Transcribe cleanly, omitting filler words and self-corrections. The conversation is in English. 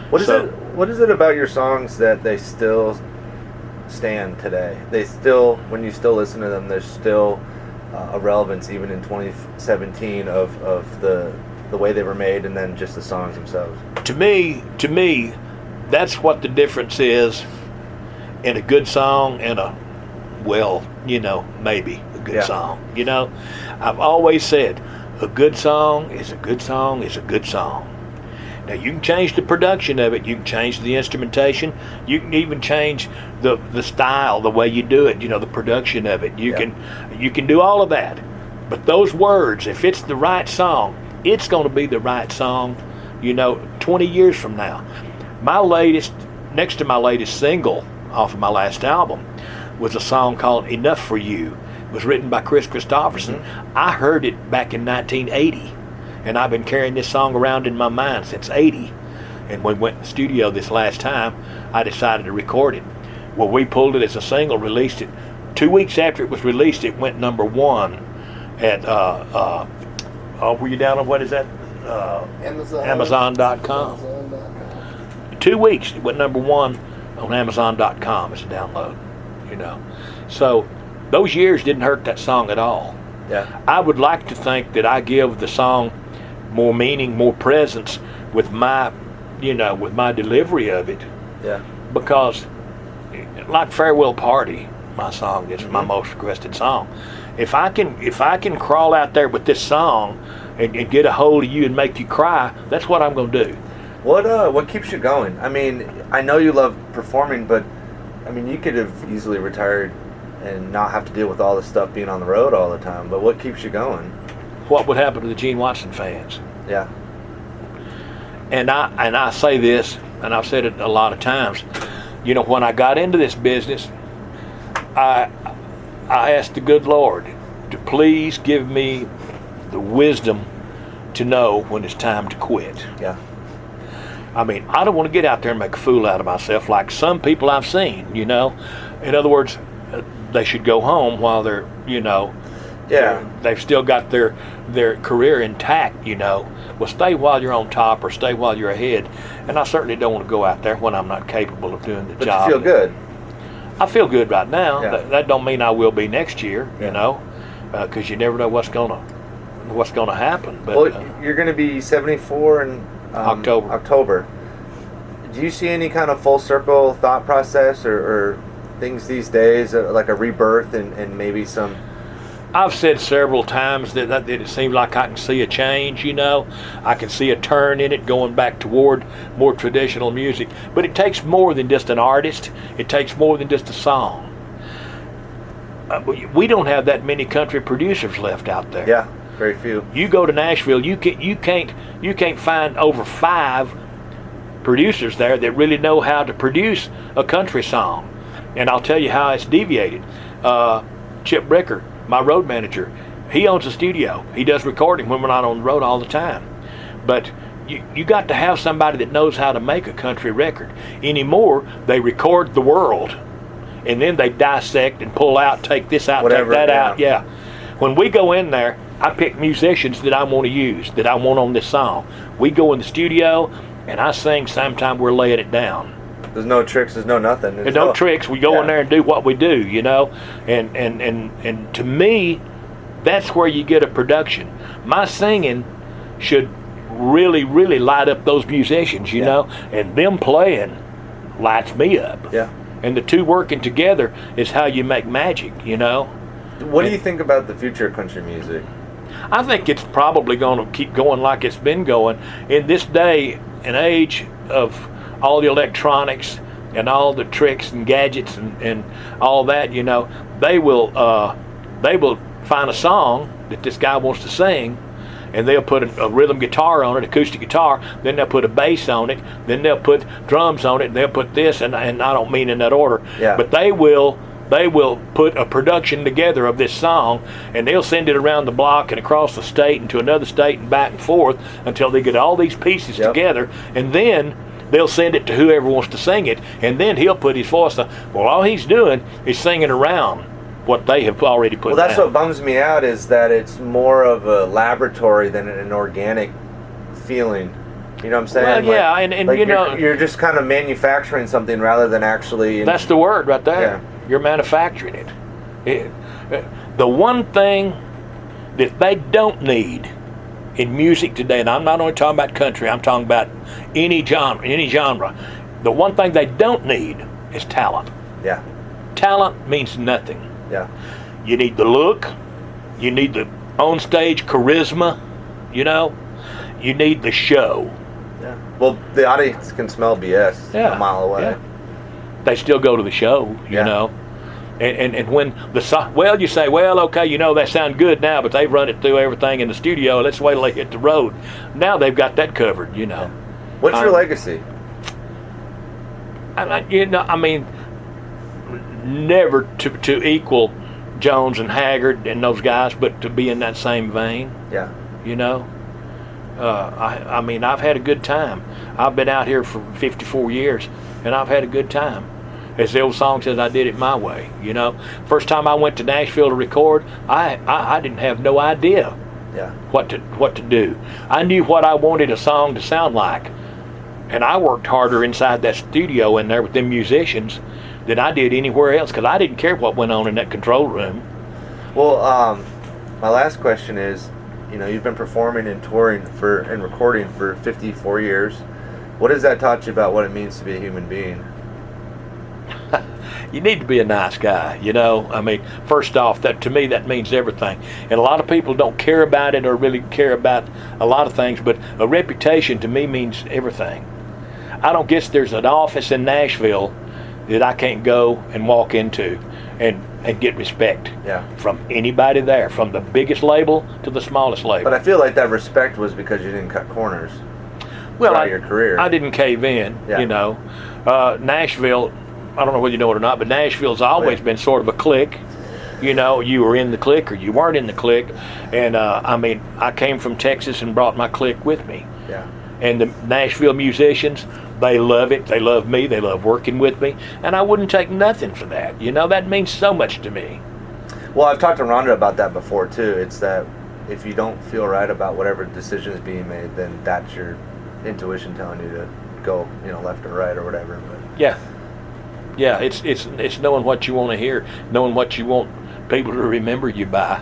What is it about your songs that they still stand today? They still, when you still listen to them, there's still a relevance even in 2017 of the way they were made, and then just the songs themselves. To me, that's what the difference is in a good song and a, maybe a good song. I've always said a good song is a good song is a good song. Now, you can change the production of it, you can change the instrumentation, you can even change the style, the way you do it, the production of it. You can do all of that. But those words, if it's the right song, it's going to be the right song, 20 years from now. Next to my latest single off of my last album was a song called Enough for You. It was written by Chris Christopherson. Mm-hmm. I heard it back in 1980. And I've been carrying this song around in my mind since 80. And when we went in the studio this last time, I decided to record it. Well, we pulled it as a single, released it. 2 weeks after it was released, it went number one at, were you down on, what is that? Amazon.com. 2 weeks, it went number one on Amazon.com as a download, So those years didn't hurt that song at all. Yeah. I would like to think that I give the song more meaning, more presence with my delivery of it. Yeah. Because, like Farewell Party, my song is my most requested song. If I can crawl out there with this song and get a hold of you and make you cry, that's what I'm going to do. What keeps you going? I mean, I know you love performing, but I mean, you could have easily retired and not have to deal with all this stuff being on the road all the time. But what keeps you going? What would happen to the Gene Watson fans? Yeah. And I say this, and I've said it a lot of times. When I got into this business, I asked the good Lord to please give me the wisdom to know when it's time to quit. Yeah. I mean, I don't want to get out there and make a fool out of myself like some people I've seen, In other words, they should go home while they're, they've still got their career intact, Well, stay while you're on top or stay while you're ahead. And I certainly don't want to go out there when I'm not capable of doing the job. But you feel good. I feel good right now. Yeah. That don't mean I will be next year, because you never know what's gonna happen. But you're going to be 74 in October. Do you see any kind of full circle thought process or things these days, like a rebirth and maybe some? I've said several times that it seems like I can see a change, I can see a turn in it going back toward more traditional music. But it takes more than just an artist. It takes more than just a song. We don't have that many country producers left out there. Yeah, very few. You go to Nashville, you can't find over 5 producers there that really know how to produce a country song. And I'll tell you how it's deviated. Chip Bricker, my road manager, he owns a studio. He does recording when we're not on the road all the time. But you got to have somebody that knows how to make a country record. Anymore, they record the world, and then they dissect and pull out, take this out, take that out. Yeah. When we go in there, I pick musicians that I want to use, that I want on this song. We go in the studio, and I sing sometime we're laying it down. There's no tricks, there's no nothing. There's no tricks. We go in there and do what we do, And to me, that's where you get a production. My singing should really, really light up those musicians, you know, and them playing lights me up. Yeah. And the two working together is how you make magic, What do you think about the future of country music? I think it's probably going to keep going like it's been going. In this day and age of all the electronics and all the tricks and gadgets and all that, they will find a song that this guy wants to sing, and they'll put a rhythm guitar on it, acoustic guitar, then they'll put a bass on it, then they'll put drums on it, and they'll put this, and I don't mean in that order, but they will put a production together of this song, and they'll send it around the block and across the state and to another state and back and forth until they get all these pieces together, and then they'll send it to whoever wants to sing it, and then he'll put his voice on. Well, all he's doing is singing around what they have already put down. Well, that's what bums me out, is that it's more of a laboratory than an organic feeling. You know what I'm saying? Well, yeah, and like you know, you're just kind of manufacturing something rather than actually. That's the word right there. Yeah. You're manufacturing it. The one thing that they don't need in music today, and I'm not only talking about country, I'm talking about any genre. The one thing they don't need is talent. Yeah. Talent means nothing. Yeah. You need the look. You need the on-stage charisma. You know. You need the show. Yeah. Well, the audience can smell BS a mile away. Yeah. They still go to the show. You know. And when the song, well, you say, well, okay, you know, that sound good now, but they've run it through everything in the studio. Let's wait till they hit the road. Now they've got that covered. You know. What's your legacy? I mean, never to equal Jones and Haggard and those guys, but to be in that same vein. Yeah. You know, I mean, I've had a good time. I've been out here for 54 years, and I've had a good time. As the old song says, I did it my way. You know, first time I went to Nashville to record, I didn't have no idea what to do. I knew what I wanted a song to sound like, and I worked harder inside that studio in there with them musicians than I did anywhere else, because I didn't care what went on in that control room. Well, my last question is, you know, you've been performing and touring and recording for 54 years. What has that taught you about what it means to be a human being? You need to be a nice guy, you know. I mean, first off, that to me that means everything. And a lot of people don't care about it or really care about a lot of things, but a reputation to me means everything. I don't guess there's an office in Nashville that I can't go and walk into and get respect from anybody there, from the biggest label to the smallest label. But I feel like that respect was because you didn't cut corners throughout your career. I didn't cave in, you know. Nashville, I don't know whether you know it or not, but Nashville's always been sort of a clique. You know, you were in the clique or you weren't in the clique. And, I mean, I came from Texas and brought my clique with me. Yeah. And the Nashville musicians, they love it. They love me. They love working with me. And I wouldn't take nothing for that. You know, that means so much to me. Well, I've talked to Rhonda about that before, too. It's that if you don't feel right about whatever decision is being made, then that's your intuition telling you to go, you know, left or right or whatever. But yeah, it's knowing what you want to hear, knowing what you want people to remember you by.